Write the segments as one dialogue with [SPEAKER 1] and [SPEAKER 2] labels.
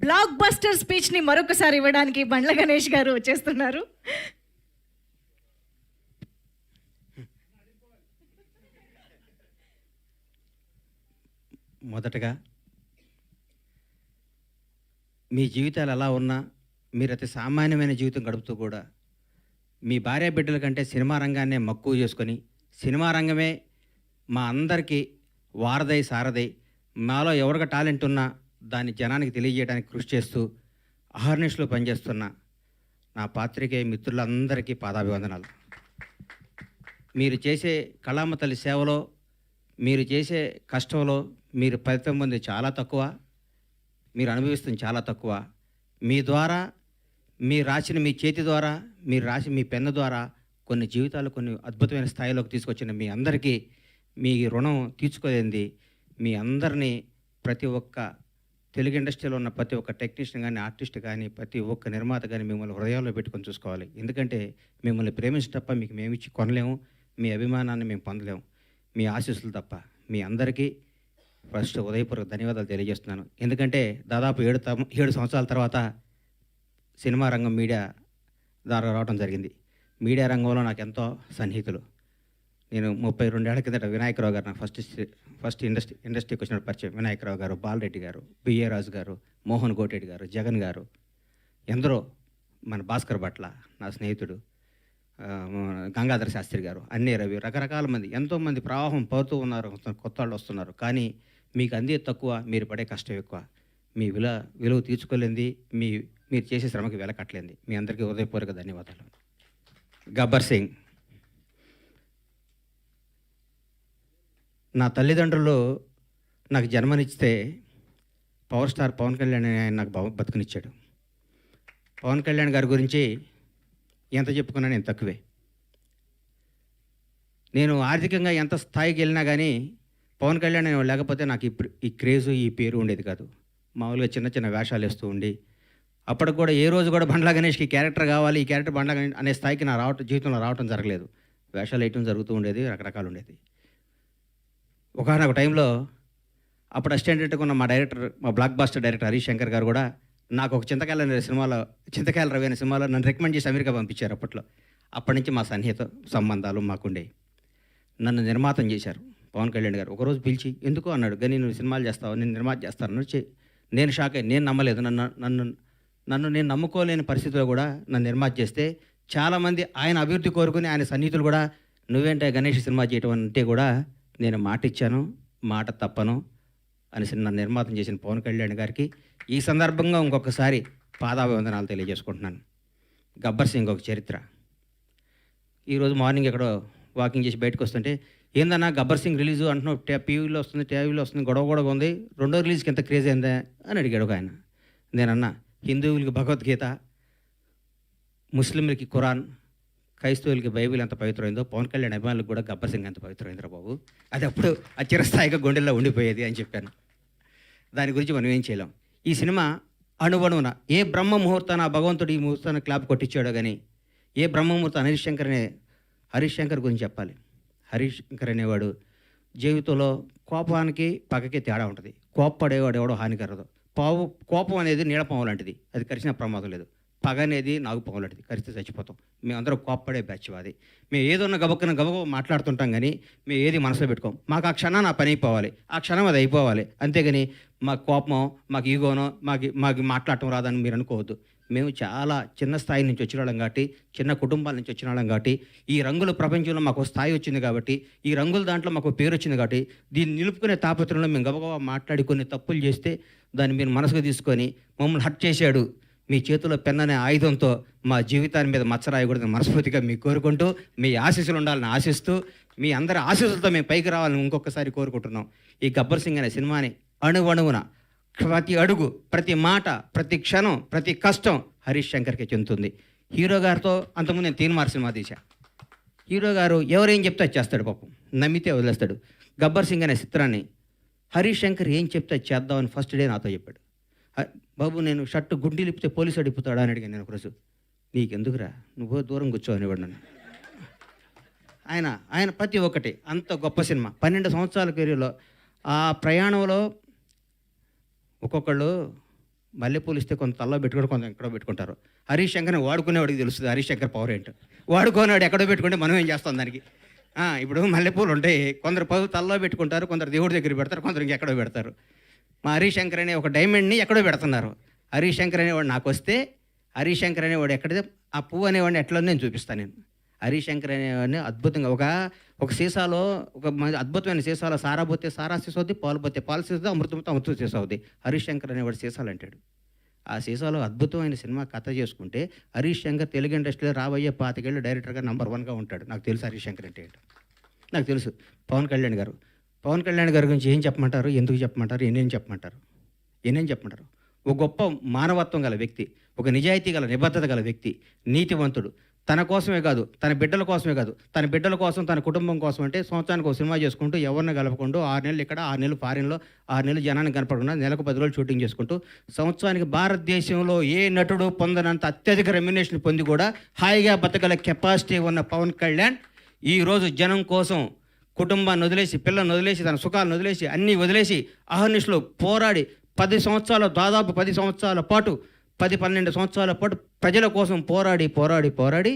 [SPEAKER 1] Block buster స్పీచ్ని మరొకసారి ఇవ్వడానికి బండ్ల గణేష్ గారు వచ్చేస్తున్నారు.
[SPEAKER 2] మొదటగా మీ జీవితాలు ఎలా ఉన్నా మీరు అతి సామాన్యమైన జీవితం గడుపుతూ కూడా మీ భార్య బిడ్డల కంటే సినిమా రంగాన్నే మక్కువ చేసుకొని సినిమా రంగమే మా అందరికీ వారధై సారథై మాలో ఎవరికి టాలెంట్ ఉన్నా దాన్ని జనానికి తెలియజేయడానికి కృషి చేస్తూ అహర్నిశలో పనిచేస్తున్న నా పాత్రికేయ మిత్రులందరికీ పాదాభివందనాలు. మీరు చేసే కళామ తల్లి సేవలో మీరు చేసే కష్టంలో మీరు ఫలితం పొంది చాలా తక్కువ, మీరు అనుభవిస్తుంది చాలా తక్కువ. మీ ద్వారా మీరు రాసిన మీ చేతి ద్వారా మీరు రాసి మీ పెన్ను ద్వారా కొన్ని జీవితాలు కొన్ని అద్భుతమైన స్థాయిలోకి తీసుకొచ్చిన మీ అందరికీ మీ రుణం తీర్చుకోలేంది. మీ అందరినీ ప్రతి ఒక్క తెలుగు ఇండస్ట్రీలో ఉన్న ప్రతి ఒక్క టెక్నీషియన్ కానీ ఆర్టిస్ట్ కానీ ప్రతి ఒక్క నిర్మాత కానీ మిమ్మల్ని హృదయాల్లో పెట్టుకొని చూసుకోవాలి. ఎందుకంటే మిమ్మల్ని ప్రేమించడం తప్ప మీకు మేమిచ్చి కొనలేము, మీ అభిమానాన్ని మేము పొందలేము, మీ ఆశీస్సులు తప్ప. మీ అందరికీ ఫస్ట్ ఉదయపూర్వక ధన్యవాదాలు తెలియజేస్తున్నాను. ఎందుకంటే దాదాపు 7 సంవత్సరాల తర్వాత సినిమా రంగం మీడియా ద్వారా రావడం జరిగింది. మీడియా రంగంలో నాకు ఎంతో సన్నిహితులు. నేను 32 ఏళ్ల కిందట వినాయకరావు గారు నాకు ఫస్ట్ ఇండస్ట్రీకి వచ్చిన పరిచయం. వినాయకరావు గారు, బాలరెడ్డి గారు, బిఏ రాజు గారు, మోహన్ కోటెడ్డి గారు, జగన్ గారు, ఎందరో, మన భాస్కర్ భట్ల నా స్నేహితుడు, గంగాధర శాస్త్రి గారు, అన్నీ రవి, రకరకాల మంది, ఎంతోమంది ప్రవాహం పడుతూ ఉన్నారు, కొత్త వాళ్ళు వస్తున్నారు. కానీ మీకు అందే తక్కువ, మీరు పడే కష్టం ఎక్కువ. మీ విలువ తీర్చుకోలేంది, మీరు చేసే శ్రమకి వెలకట్టలేంది. మీ అందరికీ హృదయపూర్వక ధన్యవాదాలు. గబ్బర్ సింగ్. నా తల్లిదండ్రులు నాకు జన్మనిచ్చితే పవర్ స్టార్ పవన్ కళ్యాణ్ ఆయన నాకు బతుకునిచ్చాడు. పవన్ కళ్యాణ్ గారి గురించి ఎంత చెప్పుకున్నా నేను తక్కువే. నేను ఆర్థికంగా ఎంత స్థాయికి వెళ్ళినా కానీ పవన్ కళ్యాణ్ లేకపోతే నాకు ఈ క్రేజు ఈ పేరు ఉండేది కాదు. మామూలుగా చిన్న చిన్న వేషాలు వేస్తూ ఉండి అప్పటికి కూడా ఏ రోజు కూడా బండ్ల గణేష్కి క్యారెక్టర్ కావాలి, ఈ క్యారెక్టర్ బండ్ల గణేష్ అనే స్థాయికి నా జీవితంలో రావటం జరగలేదు. వేషాలు వేయటం జరుగుతూ ఉండేది, రకరకాలు ఉండేది. ఒకనొక టైంలో అప్పుడు అసిస్టెంట్గా ఉన్న మా block buster director Harish Shankar గారు కూడా నాకు ఒక చింతకాయల రవి అనే సినిమాలో నన్ను రికమెండ్ చేసి అమెరికా పంపించారు. అప్పటి నుంచి మా సన్నిహిత సంబంధాలు మాకుండేవి. నన్ను నిర్మాతం చేశారు పవన్ కళ్యాణ్ గారు. ఒకరోజు పిలిచి ఎందుకు అన్నాడు, కానీ నువ్వు సినిమాలు చేస్తావు, నేను నిర్మాత చేస్తాను. నేను షాక్ అయ్యి, నేను నమ్మలేదు. నన్ను నేను నమ్ముకోలేని పరిస్థితిలో కూడా నన్ను నిర్మాత చేస్తే చాలామంది ఆయన అభివృద్ధి కోరుకుని ఆయన సన్నిహితులు కూడా నువ్వేంటే గణేష్ సినిమా చేయటం అంటే కూడా నేను మాట ఇచ్చాను, మాట తప్పను అని నన్ను నిర్మాతం చేసిన పవన్ కళ్యాణ్ గారికి ఈ సందర్భంగా ఇంకొకసారి పాదాభివందనాలు తెలియజేసుకుంటున్నాను. గబ్బర్ సింగ్ ఒక చరిత్ర. ఈరోజు మార్నింగ్ ఎక్కడో వాకింగ్ చేసి బయటకు వస్తుంటే, ఏందన్నా గబ్బర్ సింగ్ రిలీజు అంటున్నావు, టీవీలో వస్తుంది, గొడవ ఉంది, రెండో రిలీజ్కి ఎంత క్రేజ్ అయిందా అని అడిగాడు ఒక ఆయన. నేనన్నా, హిందువులకి భగవద్గీత, ముస్లింలకి ఖురాన్, క్రైస్తవులకి బైబిల్ ఎంత పవిత్రమైందో పవన్ కళ్యాణ్ అభిమానులకు కూడా గబ్బర్ సింగ్ ఎంత పవిత్రమైందిరా బాబు, అది అప్పుడు చిరస్థాయిగా గుండెల్లో ఉండిపోయేది అని చెప్పాను. దాని గురించి మనం ఏం చేయలేం. ఈ సినిమా అణువణువున ఏ బ్రహ్మ ముహూర్తాన భగవంతుడు ఈ ముహూర్తాన్ని క్లాప్ కొట్టించాడో కానీ ఏ బ్రహ్మముహూర్తం హరీష్ శంకర్ గురించి చెప్పాలి. హరీష్ శంకర్ అనేవాడు జీవితంలో కోపానికి పగకి తేడా ఉంటుంది. కోప్పడేవాడు ఎవడో హానికరదు. కోపం అనేది నీడపాము లాంటిది, అది కరిచిన ప్రమాదం లేదు. పగ అనేది నాగుపాము లాంటిది, కరిస్తే చచ్చిపోతాం. మేమందరం కోప్పడే బ్యాచ్ అది. మేము ఏదన్నా గబగబ మాట్లాడుతుంటాం కానీ మేము ఏది మనసులో పెట్టుకోం. మాకు ఆ క్షణం నా పని అయిపోవాలి, ఆ క్షణం అది అయిపోవాలి. అంతేగాని మాకు కోపమో మాకు ఈగోనో మాకు మాట్లాడటం రాదని మీరు అనుకోవద్దు. మేము చాలా చిన్న స్థాయి నుంచి వచ్చిన వాళ్ళం కాబట్టి, చిన్న కుటుంబాల నుంచి వచ్చిన వాళ్ళం కాబట్టి, ఈ రంగుల ప్రపంచంలో మాకు స్థాయి వచ్చింది కాబట్టి, ఈ రంగుల దాంట్లో మాకు పేరు వచ్చింది కాబట్టి, దీన్ని నిలుపుకునే తాపత్రంలో మేము గబగబా మాట్లాడి కొన్ని తప్పులు చేస్తే దాన్ని మీరు మనసుకు తీసుకొని మమ్మల్ని హర్ట్ చేశాడు, మీ చేతిలో పెన్ అనే ఆయుధంతో మా జీవితాన్ని మీద మచ్చరాయకూడదని మనస్ఫూర్తిగా మీకు కోరుకుంటూ, మీ ఆశీస్సులు ఉండాలని ఆశిస్తూ, మీ అందరి ఆశీస్సులతో మేము పైకి రావాలని ఇంకొకసారి కోరుకుంటున్నాం. ఈ గబ్బర్ సింగ్ అనే సినిమాని అణువణువున ప్రతి అడుగు, ప్రతి మాట, ప్రతి క్షణం, ప్రతి కష్టం హరీష్ శంకర్కి చెందుతుంది. హీరో గారితో అంతకుముందు నేను తీన్మార్ సినిమా తీశా. హీరో గారు ఎవరేం చెప్తే చేస్తాడు, పాపం నమ్మితే వదిలేస్తాడు. గబ్బర్ సింగ్ అనే చిత్రాన్ని హరీష్ శంకర్ ఏం చెప్తే చేద్దామని ఫస్ట్ డే నాతో చెప్పాడు. బాబు నేను షర్టు గుండీ లిపితే పోలీసు అడిగిపోతాడా అని అడిగాను నేను ఒకరోజు. నీకెందుకురా, నువ్వు దూరం కూర్చో అనేవాడు నన్ను. ఆయన ప్రతి ఒక్కటి అంత గొప్ప సినిమా. 12 సంవత్సరాల కెరీర్లో ఆ ప్రయాణంలో ఒక్కొక్కళ్ళు మల్లెపూలు ఇస్తే కొంత తల్లో పెట్టుకుంటే కొంత ఎక్కడో పెట్టుకుంటారు. హరీష్ శంకర్ని వాడుకునేవాడికి తెలుస్తుంది హరీష్ శంకర్ పవర్ ఏంటో. వాడుకోనేవాడు ఎక్కడో పెట్టుకుంటే మనం ఏం చేస్తాం దానికి. ఇప్పుడు మల్లెపూలు ఉంటాయి, కొందరు తల్లో పెట్టుకుంటారు, కొందరు దేవుడి దగ్గర పెడతారు, కొందరు ఇంకెక్కడో పెడతారు. మా హరీష్ శంకర్ అనే ఒక డైమండ్ని ఎక్కడో పెడుతున్నారు. హరీష్ శంకర్ అనేవాడు నాకు వస్తే, హరీష్ శంకర్ అనేవాడు ఎక్కడితే ఆ పువ్వు అనేవాడిని ఎట్లా నేను చూపిస్తాను. నేను హరీష్ శంకర్ అనేవాడిని అద్భుతంగా ఒక సీసాలో అద్భుతమైన సీసాలో సారా పోతే సారా సీసా అవుద్ది, పాలు పోతే పాలు సీసా, అమృతంతో అమృతం సీసా అవుద్ది. హరీష్ శంకర్ అనేవాడు సీసాలు అంటాడు. ఆ సీసాలో అద్భుతమైన సినిమా కథ చేసుకుంటే హరీష్ శంకర్ తెలుగు ఇండస్ట్రీలో రాబోయే 25 ఏళ్ళు డైరెక్టర్గా నంబర్ 1గా ఉంటాడు. నాకు తెలుసు హరీష్ శంకర్ అంటే ఏంటో. నాకు తెలుసు. పవన్ కళ్యాణ్ గారి గురించి ఏం చెప్పమంటారు, ఎందుకు చెప్పమంటారు, ఎన్నేం చెప్పమంటారు. ఒక గొప్ప మానవత్వం గల వ్యక్తి, ఒక నిజాయితీ గల నిబద్ధత గల వ్యక్తి, నీతివంతుడు. తన కోసమే కాదు, తన బిడ్డల కోసమే కాదు, తన బిడ్డల కోసం, తన కుటుంబం కోసం అంటే సంవత్సరానికి ఒక సినిమా చేసుకుంటూ ఎవరిని కలపకుండా 6 నెలలు ఇక్కడ, 6 నెలలు ఫారిన్లో, 6 నెలలు జనానికి కనపడకుండా నెలకు 10 రోజులు షూటింగ్ చేసుకుంటూ సంవత్సరానికి భారతదేశంలో ఏ నటుడు పొందనంత అత్యధిక రెమ్యునేషన్ పొంది కూడా హాయిగా బతకగల కెపాసిటీ ఉన్న పవన్ కళ్యాణ్ ఈరోజు జనం కోసం కుటుంబాన్ని వదిలేసి, పిల్లల్ని వదిలేసి, తన సుఖాలను వదిలేసి, అన్నీ వదిలేసి అహర్నిశలో పోరాడి 10 సంవత్సరాలు, దాదాపు 10 సంవత్సరాల పాటు, 10-12 సంవత్సరాల పాటు ప్రజల కోసం పోరాడి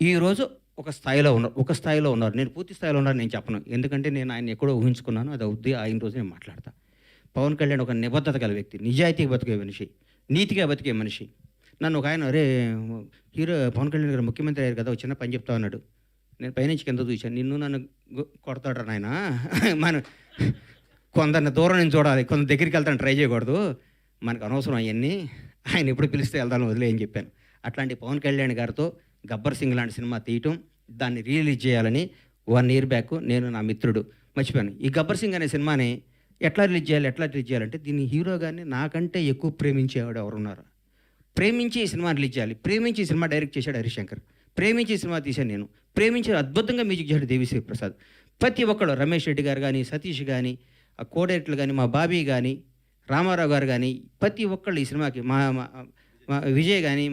[SPEAKER 2] ఈరోజు ఒక స్థాయిలో ఉన్నారు. నేను పూర్తి స్థాయిలో ఉన్నాను నేను చెప్పను, ఎందుకంటే నేను ఆయన ఎక్కడో ఊహించుకున్నాను. అది అవుద్ది, ఆయన రోజు నేను మాట్లాడతా. పవన్ కళ్యాణ్ ఒక నిబద్ధత గల వ్యక్తి, నిజాయితీగా బతికే మనిషి, నీతిగా బతికే మనిషి. నన్ను ఒక ఆయన, అరే హీరో పవన్ కళ్యాణ్ గారు ముఖ్యమంత్రి అయ్యారు కదా, ఒక చిన్న పని చెప్తా అన్నాడు. నేను పైనుంచి కింద చూశాను. నన్ను కొడతాడు నాయన, మనం కొందరిని దూరం నుంచి చూడాలి, కొంత దగ్గరికి వెళ్తాను ట్రై చేయకూడదు, మనకు అనవసరం అవన్నీ, ఆయన ఎప్పుడు పిలిస్తే వెళ్తాను వదిలే అని చెప్పాను. అట్లాంటి పవన్ కళ్యాణ్ గారితో గబ్బర్ సింగ్ లాంటి సినిమా తీయటం, దాన్ని రిలీజ్ చేయాలని 1 year బ్యాక్ నేను, నా మిత్రుడు మర్చిపోయాను. ఈ గబ్బర్ సింగ్ అనే సినిమాని ఎట్లా రిలీజ్ చేయాలంటే దీన్ని హీరో గారిని నాకంటే ఎక్కువ ప్రేమించేవాడు ఎవరున్నారు. ప్రేమించి ఈ సినిమా రిలీజ్ చేయాలి, ప్రేమించి ఈ సినిమా డైరెక్ట్ చేశాడు హరీష్ శంకర్, ప్రేమించి సినిమా తీశాను నేను, ప్రేమించి అద్భుతంగా మ్యూజిక్ చేశాడు దేవిశ్రీ ప్రసాద్. ప్రతి ఒక్కళ్ళు, రమేష్ రెడ్డి గారు కానీ, సతీష్ కానీ, ఆ కోడైరెక్టర్లు కానీ, మా బాబీ కానీ, రామారావు గారు కానీ, ప్రతి ఒక్కళ్ళు ఈ సినిమాకి, మా విజయ్ కానీ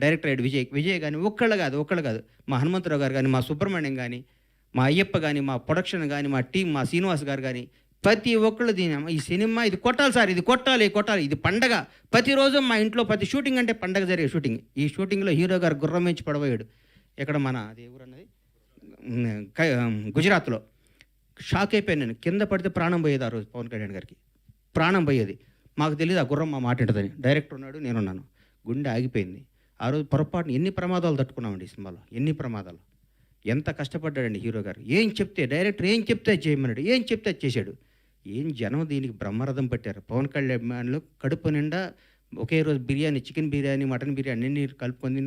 [SPEAKER 2] డైరెక్టర్ అయ్యాడు విజయ్ కానీ, ఒక్కళ్ళు కాదు, మా హనుమంతరావు గారు కానీ, మా సుబ్రహ్మణ్యం కానీ, మా అయ్యప్ప కానీ, మా ప్రొడక్షన్ కానీ, మా టీం, మా శ్రీనివాస్ గారు కానీ, ప్రతి ఒక్కళ్ళు ఈ సినిమా ఇది కొట్టాలి సార్, ఇది కొట్టాలి, ఇది పండగ. ప్రతిరోజు మా ఇంట్లో ప్రతి షూటింగ్ అంటే పండగ జరిగే షూటింగ్. ఈ షూటింగ్లో హీరో గారు గుర్రం నుంచి పడబోయాడు. ఇక్కడ మన అది ఎవరన్నది గుజరాత్లో. షాక్ అయిపోయాను నేను, కింద పడితే ప్రాణం పోయేది. ఆ రోజు పవన్ కళ్యాణ్ గారికి ప్రాణం పోయేది. మాకు తెలియదు ఆ గుర్రం మా మాట ఉంటుందని. డైరెక్టర్ ఉన్నాడు, నేనున్నాను, గుండె ఆగిపోయింది. ఆ రోజు పొరపాటున ఎన్ని ప్రమాదాలు తట్టుకున్నామండి ఈ సినిమాలో, ఎన్ని ప్రమాదాలు. ఎంత కష్టపడ్డాడండి హీరో గారు. డైరెక్టర్ ఏం చెప్తే చేయమన్నాడు, ఏం చెప్తే చేశాడు. ఏం జనం దీనికి బ్రహ్మరథం పట్టారు. పవన్ కళ్యాణ్ కడుపు నిండా ఒకే రోజు బిర్యానీ, చికెన్ బిర్యానీ, మటన్ బిర్యానీ అన్ని కలుపుకొని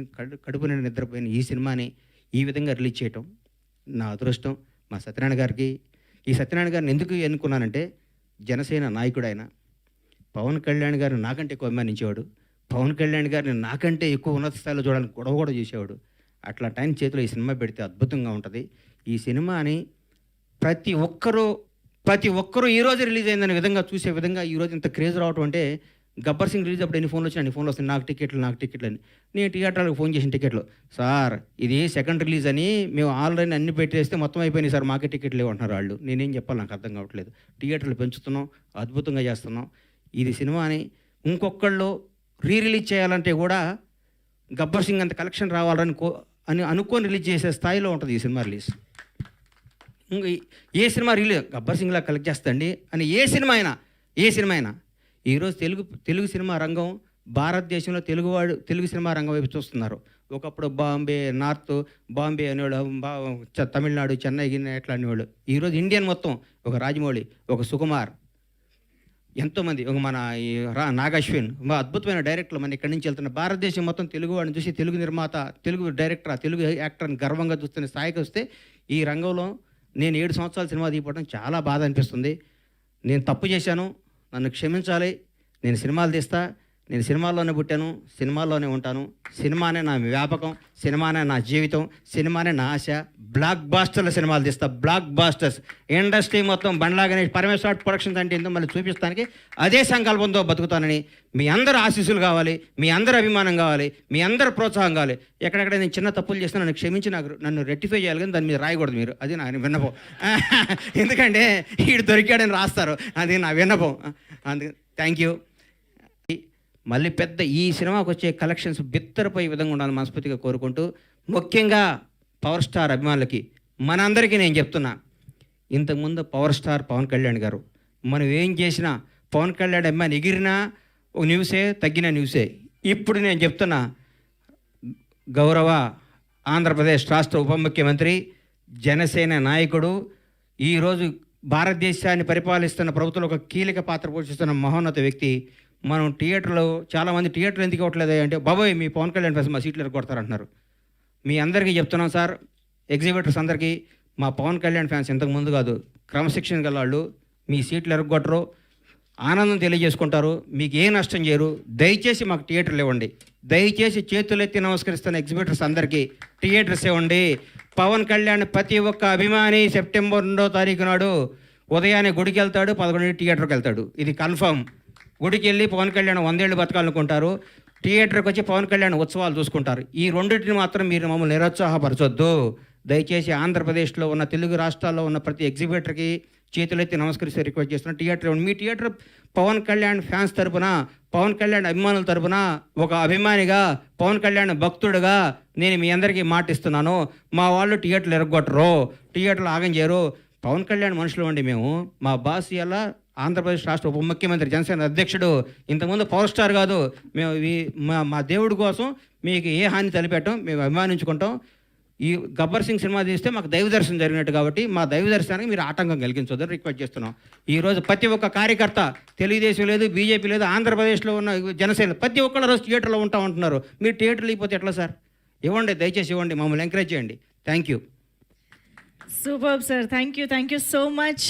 [SPEAKER 2] కడుపు నిండా నిద్రపోయిన ఈ సినిమాని ఈ విధంగా రిలీజ్ చేయటం నా అదృష్టం. మా సత్యనారాయణ గారికి, ఈ సత్యనారాయణ గారిని ఎందుకు ఎన్నుకున్నానంటే, జనసేన నాయకుడు ఆయన. పవన్ కళ్యాణ్ గారిని నాకంటే ఎక్కువ అభిమానించేవాడు, పవన్ కళ్యాణ్ గారిని నాకంటే ఎక్కువ ఉన్నత స్థాయిలో చూడడానికి గొడవ కూడా చేసేవాడు. అట్లా టైం చేతిలో ఈ సినిమా పెడితే అద్భుతంగా ఉంటుంది. ఈ సినిమాని ప్రతి ఒక్కరూ ఈరోజు రిలీజ్ అయిందనే విధంగా చూసే విధంగా ఈరోజు ఇంత క్రేజ్ రావటం అంటే, గబ్బర్ సింగ్ రిలీజ్ అప్పుడు ఎన్ని ఫోన్లు వచ్చినా అన్ని ఫోన్లు వస్తాయి, నాకు టికెట్లు అని. నేను థియేటర్లకు ఫోన్ చేసిన టికెట్లు, సార్ ఇది సెకండ్ రిలీజ్ అని మేము ఆల్రెడీ అన్ని పెట్టేస్తే మొత్తం అయిపోయినాయి సార్, మాకే టికెట్లు లేవంటున్నారు వాళ్ళు. నేనేం చెప్పాలి, నాకు అర్థం కావట్లేదు. థియేటర్లు పెంచుతున్నాం, అద్భుతంగా చేస్తున్నాం. ఇది సినిమాని ఇంకొకళ్ళు రిలీజ్ చేయాలంటే కూడా గబ్బర్ సింగ్ అంత కలెక్షన్ రావాలని అనుకొని రిలీజ్ చేసే స్థాయిలో ఉంటుంది ఈ సినిమా రిలీజ్. ఏ సినిమా రిలీజ్ గబ్బర్ సింగ్లా కలెక్ట్ చేస్తండి అని ఏ సినిమా అయినా ఈరోజు తెలుగు సినిమా రంగం, భారతదేశంలో తెలుగు సినిమా రంగం వైపు చూస్తున్నారు. ఒకప్పుడు బాంబే అనేవాళ్ళు, తమిళనాడు, చెన్నై ఎట్లా అనేవాళ్ళు. ఈరోజు ఇండియన్ మొత్తం, ఒక రాజమౌళి, ఒక సుకుమార్, ఎంతోమంది, ఒక మన నాగశ్విన్, అద్భుతమైన డైరెక్టర్లు మన ఇక్కడి నుంచి వెళ్తున్న. భారతదేశం మొత్తం తెలుగు వాడిని చూసి తెలుగు నిర్మాత, తెలుగు డైరెక్టర్, తెలుగు యాక్టర్ని గర్వంగా చూస్తున్న స్థాయికి వస్తే, ఈ రంగంలో నేను 7 సంవత్సరాల సినిమా తీయడం చాలా బాధ అనిపిస్తుంది. నేను తప్పు చేశాను, నన్ను క్షమించాలి. నేను సినిమాలు తీస్తా, నేను సినిమాల్లోనే పుట్టాను, సినిమాల్లోనే ఉంటాను. సినిమానే నా వ్యాపకం, సినిమానే నా జీవితం, సినిమానే నా ఆశ. బ్లాక్ బాస్టర్ల సినిమాలు తీస్తా, బ్లాక్ బాస్టర్స్. ఇండస్ట్రీ మొత్తం బండ్లా గణేష్, పరమేశ్వర ప్రొడక్షన్స్ అంటే ఏంటో మళ్ళీ చూపిస్తానికి అదే సంకల్పంతో బతుకుతానని మీ అందరూ ఆశీస్సులు కావాలి, మీ అందరూ అభిమానం కావాలి, మీ అందరూ ప్రోత్సాహం కావాలి. ఎక్కడెక్కడ నేను చిన్న తప్పులు చేస్తే నన్ను క్షమించి నన్ను రెక్టిఫై చేయాలి, కానీ దాని మీద రాయకూడదు మీరు. అది నా విన్నపం. ఎందుకంటే వీడు దొరికాడని రాస్తారు, అది నా విన్నపం. అందుకే థ్యాంక్ యూ. మళ్ళీ పెద్ద ఈ సినిమాకి వచ్చే కలెక్షన్స్ బిత్తరపోయే విధంగా ఉండాలని మనస్ఫూర్తిగా కోరుకుంటూ, ముఖ్యంగా పవర్ స్టార్ అభిమానులకి మనందరికీ నేను చెప్తున్నా, ఇంతకుముందు పవర్ స్టార్ పవన్ కళ్యాణ్ గారు మనం ఏం చేసినా పవన్ కళ్యాణ్ అభిమాని ఎగిరినా ఒక న్యూసే, తగ్గిన న్యూసే. ఇప్పుడు నేను చెప్తున్నా, గౌరవ ఆంధ్రప్రదేశ్ రాష్ట్ర ఉప ముఖ్యమంత్రి, జనసేన నాయకుడు, ఈరోజు భారతదేశాన్ని పరిపాలిస్తున్న ప్రభుత్వంలో ఒక కీలక పాత్ర పోషిస్తున్న మహోన్నత వ్యక్తి. మనం థియేటర్లో చాలామంది థియేటర్లు ఎందుకు ఇవ్వట్లేదు అంటే, బాబోయ్ మీ పవన్ కళ్యాణ్ ఫ్యాన్స్ మా సీట్లు కొడతారంటున్నారు. మీ అందరికీ చెప్తున్నాం సార్, ఎగ్జిబిటర్స్ అందరికీ, మా పవన్ కళ్యాణ్ ఫ్యాన్స్ ఇంతకు ముందు కాదు, క్రమశిక్షణ గల వాళ్ళు, మీ సీట్లు ఎరగొట్టరు, ఆనందం తెలియజేసుకుంటారు, మీకు ఏ నష్టం చేయరు. దయచేసి మాకు థియేటర్లు ఇవ్వండి. దయచేసి చేతులెత్తి నమస్కరిస్తున్న ఎగ్జిబిటర్స్ అందరికీ థియేటర్స్ ఇవ్వండి. పవన్ కళ్యాణ్ ప్రతి ఒక్క అభిమాని సెప్టెంబర్ 2వ తారీఖు నాడు ఉదయాన్నే గుడికి వెళ్తాడు, 11 థియేటర్కి వెళ్తాడు. ఇది కన్ఫర్మ్. గుడికి వెళ్ళి పవన్ కళ్యాణ్ 100 ఏళ్ళు బతకాలనుకుంటారు, థియేటర్కి వచ్చి పవన్ కళ్యాణ్ ఉత్సవాలు చూసుకుంటారు. ఈ రెండింటిని మాత్రం మీరు మమ్మల్ని నిరుత్సాహపరచొద్దు. దయచేసి ఆంధ్రప్రదేశ్లో ఉన్న, తెలుగు రాష్ట్రాల్లో ఉన్న ప్రతి ఎగ్జిబిటర్కి చేతులెత్తి నమస్కరిస్తే రిక్వెస్ట్ చేస్తున్నా, థియేటర్ ఇవ్వండి. మీ థియేటర్ పవన్ కళ్యాణ్ ఫ్యాన్స్ తరపున, పవన్ కళ్యాణ్ అభిమానుల తరపున, ఒక అభిమానిగా, పవన్ కళ్యాణ్ భక్తుడుగా నేను మీ అందరికీ మాటిస్తున్నాను, మా వాళ్ళు థియేటర్లు ఎరగొట్టరు, థియేటర్లు ఆగం చేయరు. పవన్ కళ్యాణ్ మనుషులు అండి మేము. మా బాస్ ఇలా ఆంధ్రప్రదేశ్ రాష్ట్ర ఉప ముఖ్యమంత్రి, జనసేన అధ్యక్షుడు, ఇంతకుముందు పవర్ స్టార్ కాదు. మేము మా దేవుడి కోసం మీకు ఏ హాని తలపెట్టాం, మేము అభిమానించుకుంటాం. ఈ గబ్బర్ సింగ్ సినిమా తీస్తే మాకు దైవ దర్శనం జరిగినట్టు కాబట్టి మా దైవ దర్శనానికి మీరు ఆటంకం కలిగించొద్దని రిక్వెస్ట్ చేస్తున్నాం. ఈరోజు ప్రతి ఒక్క కార్యకర్త, తెలుగుదేశం లేదు, బీజేపీ లేదు, ఆంధ్రప్రదేశ్లో ఉన్న జనసేన ప్రతి ఒక్కళ్ళు రోజు థియేటర్లో ఉంటా ఉంటున్నారు. మీరు థియేటర్లు అయిపోతే ఎట్లా సార్? ఇవ్వండి, దయచేసి ఇవ్వండి, మమ్మల్ని ఎంకరేజ్ చేయండి. Thank you.
[SPEAKER 1] Super sir, thank you so much.